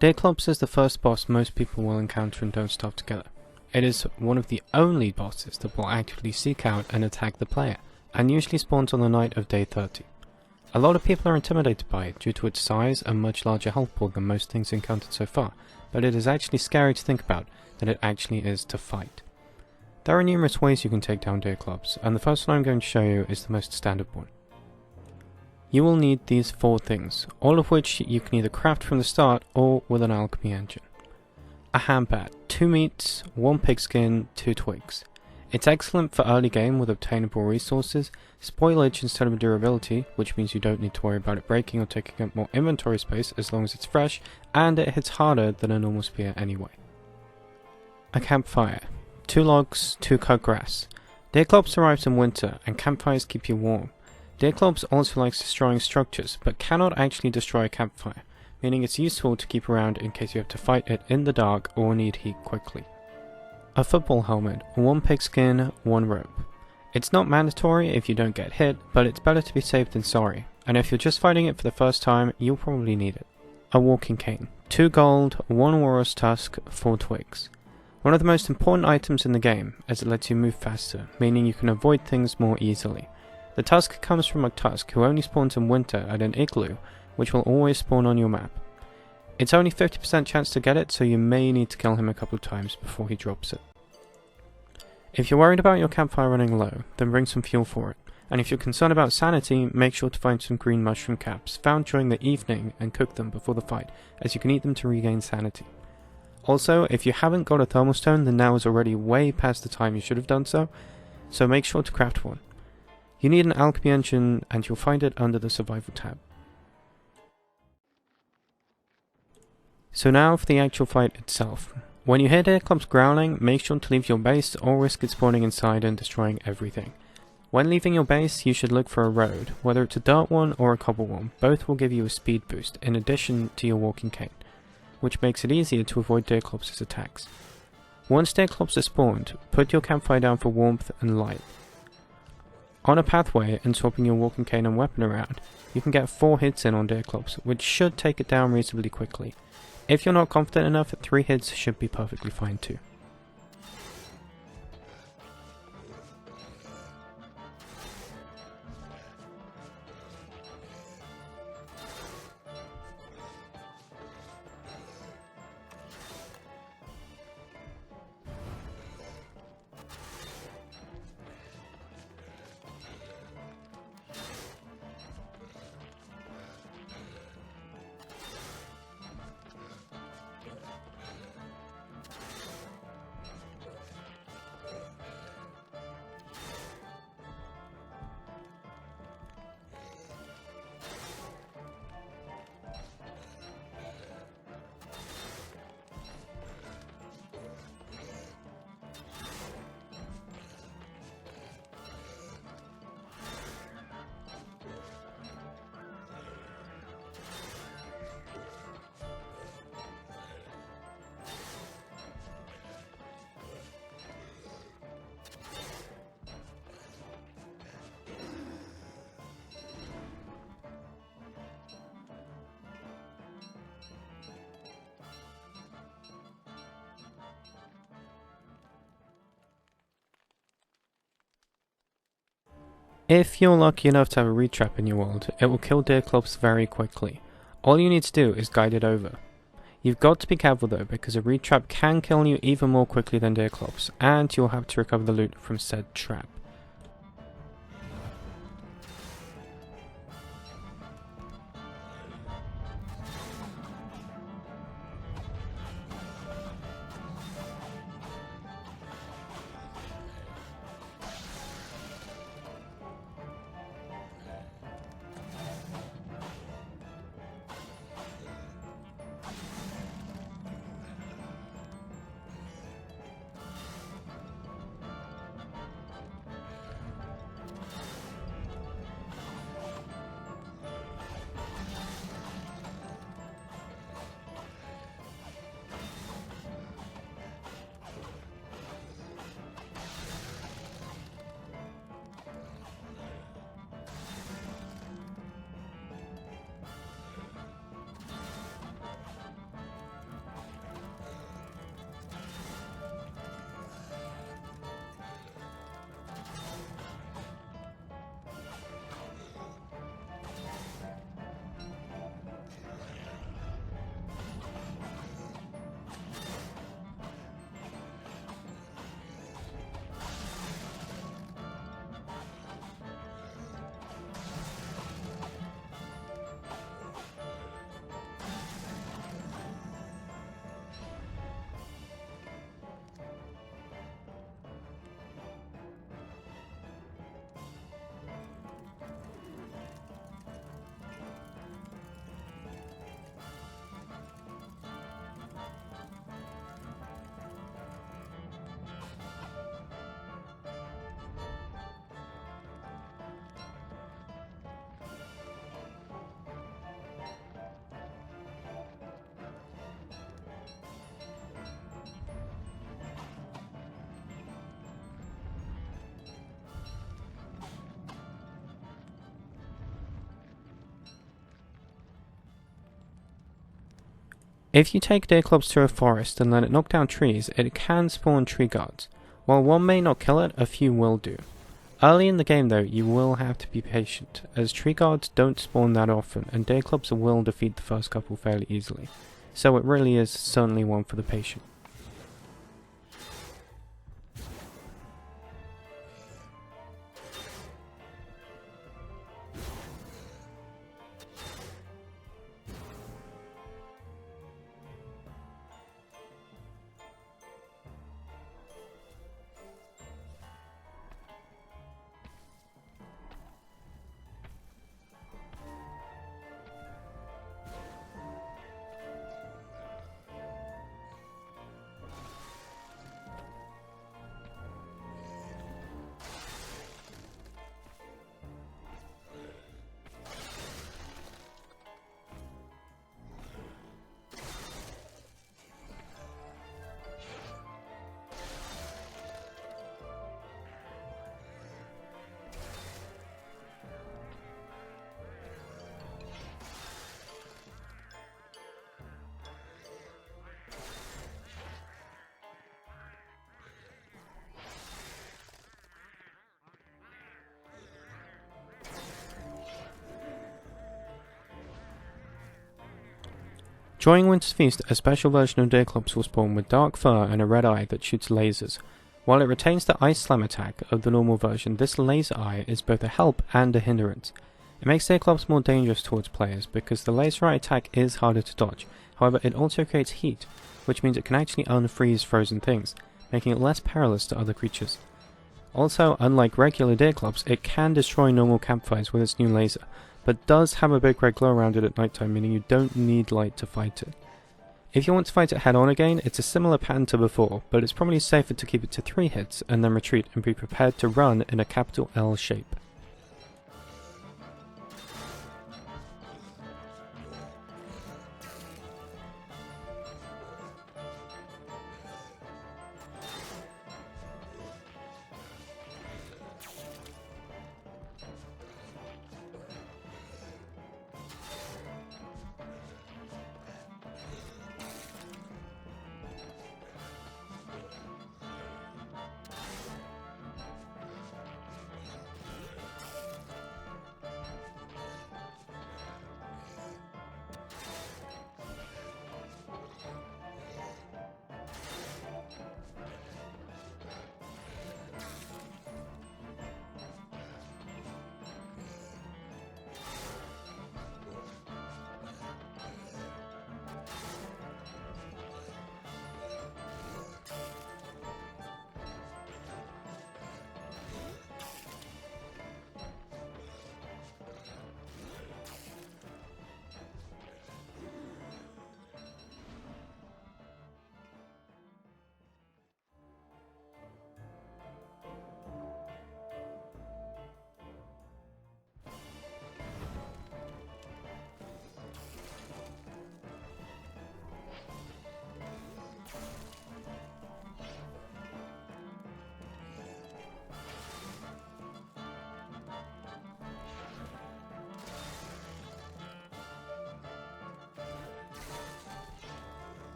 Deerclops is the first boss most people will encounter in Don't Starve Together. It is one of the only bosses that will actively seek out and attack the player, and usually spawns on the night of day 30. A lot of people are intimidated by it due to its size and much larger health pool than most things encountered so far, but it is actually scary to think about than it actually is to fight. There are numerous ways you can take down Deerclops, and the first one I'm going to show you is the most standard one. You will need these 4 things, all of which you can either craft from the start or with an alchemy engine. A handbat, 2 meats, 1 pigskin, 2 twigs. It's excellent for early game with obtainable resources, spoilage instead of durability, which means you don't need to worry about it breaking or taking up more inventory space as long as it's fresh, and it hits harder than a normal spear anyway. A campfire, 2 logs, 2 cut grass. Deerclops arrives in winter and campfires keep you warm. Deerclops also likes destroying structures, but cannot actually destroy a campfire, meaning it's useful to keep around in case you have to fight it in the dark or need heat quickly. A football helmet, 1 pigskin, 1 rope. It's not mandatory if you don't get hit, but it's better to be safe than sorry, and if you're just fighting it for the first time, you'll probably need it. A walking cane, 2 gold, 1 walrus tusk, 4 twigs. One of the most important items in the game, as it lets you move faster, meaning you can avoid things more easily. The tusk comes from a tusk who only spawns in winter at an igloo, which will always spawn on your map. It's only 50% chance to get it, so you may need to kill him a couple of times before he drops it. If you're worried about your campfire running low, then bring some fuel for it, and if you're concerned about sanity, make sure to find some green mushroom caps found during the evening and cook them before the fight, as you can eat them to regain sanity. Also, if you haven't got a thermal stone, then now is already way past the time you should have done so make sure to craft one. You need an alchemy engine, and you'll find it under the survival tab. So now for the actual fight itself. When you hear Deerclops growling, make sure to leave your base or risk it spawning inside and destroying everything. When leaving your base, you should look for a road, whether it's a dirt one or a cobble one. Both will give you a speed boost in addition to your walking cane, which makes it easier to avoid Deerclops' attacks. Once Deerclops are spawned, put your campfire down for warmth and light. On a pathway and swapping your walking cane and weapon around, you can get 4 hits in on Deerclops, which should take it down reasonably quickly. If you're not confident enough, 3 hits should be perfectly fine too. If you're lucky enough to have a reed trap in your world, it will kill Deerclops very quickly. All you need to do is guide it over. You've got to be careful though, because a reed trap can kill you even more quickly than Deerclops, and you'll have to recover the loot from said trap. If you take Deerclops to a forest and let it knock down trees, it can spawn Treeguards. While one may not kill it, a few will do. Early in the game though, you will have to be patient, as Treeguards don't spawn that often, and Deerclops will defeat the first couple fairly easily. So it really is certainly one for the patient. During Winter's Feast, a special version of Deerclops will spawn with dark fur and a red eye that shoots lasers. While it retains the Ice Slam attack of the normal version, this laser eye is both a help and a hindrance. It makes Deerclops more dangerous towards players because the laser eye attack is harder to dodge, however it also creates heat, which means it can actually unfreeze frozen things, making it less perilous to other creatures. Also, unlike regular Deerclops, it can destroy normal campfires with its new laser, but does have a big red glow around it at nighttime, meaning you don't need light to fight it. If you want to fight it head on again, it's a similar pattern to before, but it's probably safer to keep it to 3 hits and then retreat and be prepared to run in a capital L shape.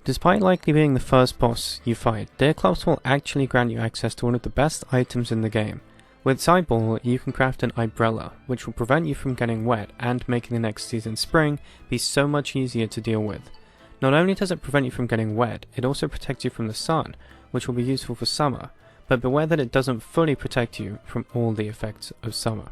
Despite likely being the first boss you fight, Deerclops will actually grant you access to one of the best items in the game. With Sideball, you can craft an umbrella, which will prevent you from getting wet and making the next season's spring be so much easier to deal with. Not only does it prevent you from getting wet, it also protects you from the sun, which will be useful for summer, but beware that it doesn't fully protect you from all the effects of summer.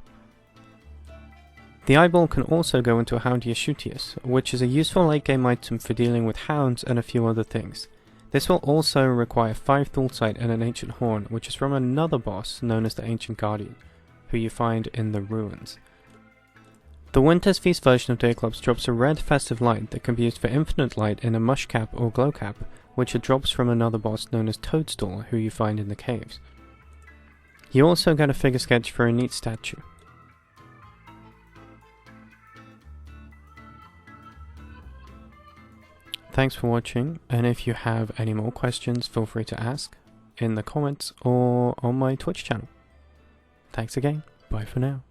The eyeball can also go into a Houndiashutius, which is a useful late game item for dealing with hounds and a few other things. This will also require 5 Thultite and an Ancient Horn, which is from another boss known as the Ancient Guardian, who you find in the ruins. The Winter's Feast version of Deerclops drops a red festive light that can be used for infinite light in a mush cap or glow cap, which are drops from another boss known as Toadstool, who you find in the caves. You also get a figure sketch for a neat statue. Thanks for watching, and if you have any more questions, feel free to ask in the comments or on my Twitch channel. Thanks again, bye for now.